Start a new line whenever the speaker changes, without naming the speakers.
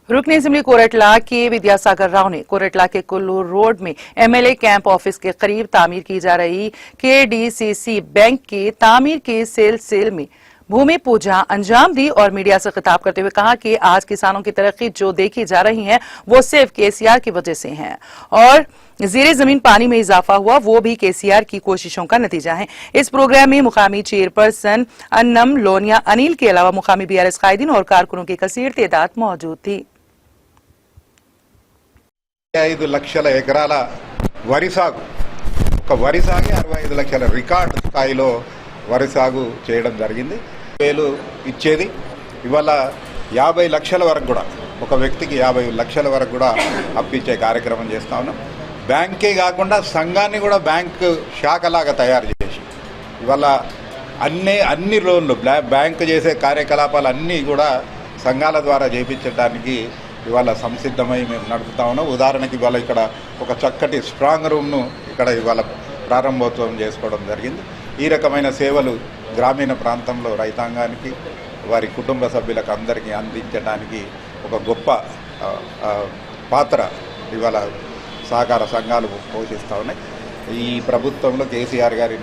रुकनी assembly Koratla के विद्यासागर राव ने कोरटला के कुल्लू रोड में एमएलए कैंप ऑफिस के करीब तामीर की जा रही केडीसीसी बैंक के तामीर के सेल में भूमि पूजा अंजाम दी और मीडिया से खिताब करते हुए कहा कि आज किसानों की तरक्की जो देखी जा रही है वो सिर्फ केसीआर की वजह से है और ज़ेरे जमीन पानी में इजाफा हुआ वो भी केसीआर की कोशिशों का नतीजा है। इस प्रोग्राम में मुकामी चेयरपर्सन अन्नम लोनिया अनिल के अलावा मुकामी बीआरएस कायदीन और कारकुनों की कसीर तादाद मौजूद थी।
5 లక్షల ఎకరాల వరి సాగు వరి సాగే 65 లక్షల రికార్డ్ స్థాయిలో వరి సాగు చేయడం జరిగింది. వేలు ఇచ్చేది ఇవాళ 50 లక్షల వరకు కూడా ఒక వ్యక్తికి 50 లక్షల వరకు కూడా అప్పిచ్చే కార్యక్రమం చేస్తా ఉన్నాం. బ్యాంకే కాకుండా సంఘాన్ని కూడా బ్యాంక్ శాఖలాగా తయారు చేసి ఇవాళ అన్ని లోన్లు బ్యాంకు చేసే కార్యకలాపాలు అన్నీ కూడా సంఘాల ద్వారా చేయించడానికి ఇవాళ సంసిద్ధమై మేము నడుపుతా ఉన్నాం. ఉదాహరణకి ఇవాళ ఇక్కడ ఒక చక్కటి స్ట్రాంగ్ రూమ్ను ఇక్కడ ఇవాళ ప్రారంభోత్సవం చేసుకోవడం జరిగింది. ఈ రకమైన సేవలు గ్రామీణ ప్రాంతంలో రైతాంగానికి వారి కుటుంబ సభ్యులకు అందరికీ అందించడానికి ఒక గొప్ప పాత్ర ఇవాళ సహకార సంఘాలు పోషిస్తూ ఉన్నాయి. ఈ ప్రభుత్వంలో కేసీఆర్ గారి